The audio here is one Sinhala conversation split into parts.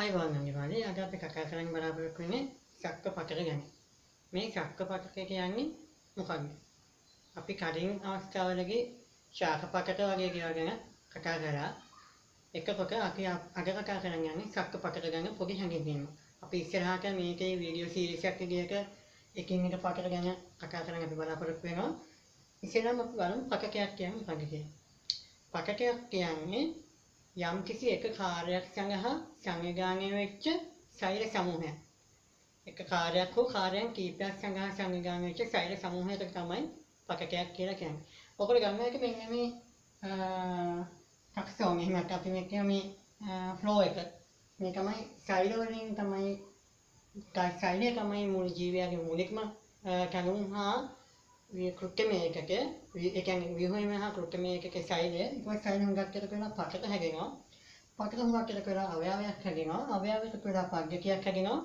අයිබෝන් අනිවාර්යයෙන් අද අපි කතා කරන්න බලාපොරොත්තු වෙන්නේ ශක්ක පටක ගැන. මේ ශක්ක පටක කියන්නේ මොකක්ද? අපි කලින් අවස්ථාවලදී ශාක පටක වගේ දේවල් ගැන කතා කරා. එතකොට අපි අද කතා කරන්න යන්නේ ශක්ක පටක ගැන පොඩි හැඟීමක්. අපි ඉස්සරහට මේකේ වීඩියෝ සීරීස් එකක් විදිහට එකින් එක පටක ගැන කතා කරන්න අපි බලාපොරොත්තු වෙනවා. ඉස්සෙල්ලාම අපි බලමු පටකයක් කියන්නේ මොකක්ද කියලා. පටකයක් කියන්නේ යම් කිසි එක කාර්යයක් සඳහා සංවිධානය වෙච්ච ශෛල සමූහයක්. එක කාර්යයක් හෝ කාර්යයන් කීපයක් සඳහා සංවිධානය වෙච්ච ශෛල සමූහයකට තමයි පටකයක් කියලා කියන්නේ. ඔකට ගන්න එක මෙන්න මේ ටැක්සෝනමි එහෙම අපි මේ ෆ්ලෝ එක. මේ තමයි ශෛල වලින් තමයි ශෛලය තමයි මුළු ජීවිතයේ මූලිකම කණුම් හා කෘත්‍යමය එකක ඒ කියන්නේ ව්‍යුහමය හා කෘත්‍යමය එකක ශෛලය ඒක ශෛල හුඟක් කියලා කරන පටක හැදෙනවා. පටක හුඟක් කියලා කරන අවයවයක් හැදෙනවා. අවයවයක කියලා පද්ධතියක් හැදෙනවා.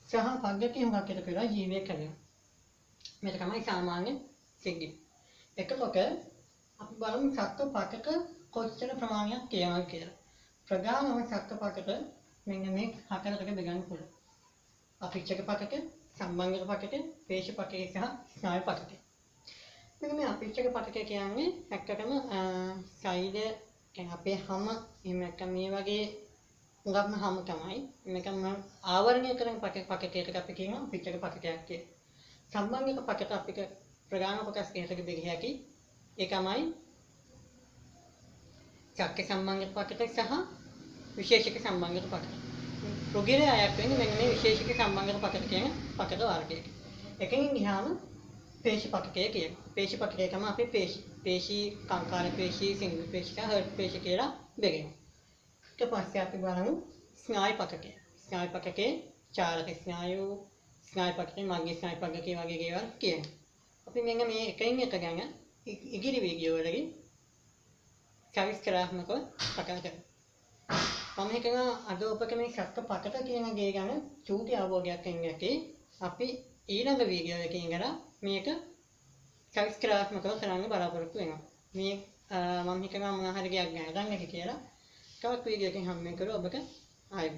සහ පද්ධතිය හුඟක් කියලා කරන ජීවියක් හැදෙනවා. මේක තමයි සාමාන්‍ය සිද්ධි. එතකොට අපි බලමු ශක්ක පටක කොච්චර ප්‍රමාණයක් තියෙනවද කියලා. ප්‍රධානම ශක්ක පටක මෙන්න මේ හතරකට බෙදන්න පුළුවන්. අපිච්චක පටක, සම්බන්ධක පටක, පේශ පටක සහ ස්නායු පටක. මෙන්න මේ අපිච්චක පටක කියන්නේ ඇත්තටම ශෛල කියන්නේ අපේ හැම එහෙම නැත්නම් මේ වගේ උගත්ම හැම තමයි මේකම ආවරණය කරන පටකයකට අපි කියනවා අපිච්චක පටකයක් කියලා. සම්බන්ධක පටක අපිට ප්‍රධාන කොටස් දෙකකට බෙදිය හැකි. ඒකමයි ශක්ක සම්බන්ධක පටක සහ විශේෂක සම්බන්ධක පටක. රෝගීරය අයක් වෙන්නේ මෙන්න මේ විශේෂක සම්බන්ධක පටක කියන පටක වර්ගයක. එකකින් ගියාම පේශි පටකය කියනවා. පේශි පටකය තමයි අපි පේශි කංකාල පේශි, සිංගල් පේශි, හර්ට් පේශි කියලා බෙදෙනවා. ඊට පස්සේ අපි බලමු ස්නායු පටකය. ස්නායු පටකේ චාලක ස්නායු, ස්නායු පටකේ මග්ගේ ස්නායු පටකේ වගේ දේවල් කියනවා. අපි මෙන්න මේ එකින් එක ගැන ඉදිරි වීඩියෝ වලදී සවිස්තරාත්මකව කතා කරමු. මම හිතනවා අද ඔබට මේ ශක්ක පටක කියන දේ ගැන චූටි අවබෝධයක් එන්න ඇති. අපි ඊළඟ වීඩියෝ එකකින් ඉඳලා මේක සවිස්තරාත්මකව කරන්න බලාපොරොත්තු වෙනවා. මේ මම හිතනවා මොන හරි දෙයක් ගැන දන්නේ කියලා. තවත් වීඩියෝ එකකින් හම්බ වෙනකොට ඔබට ආයෙත්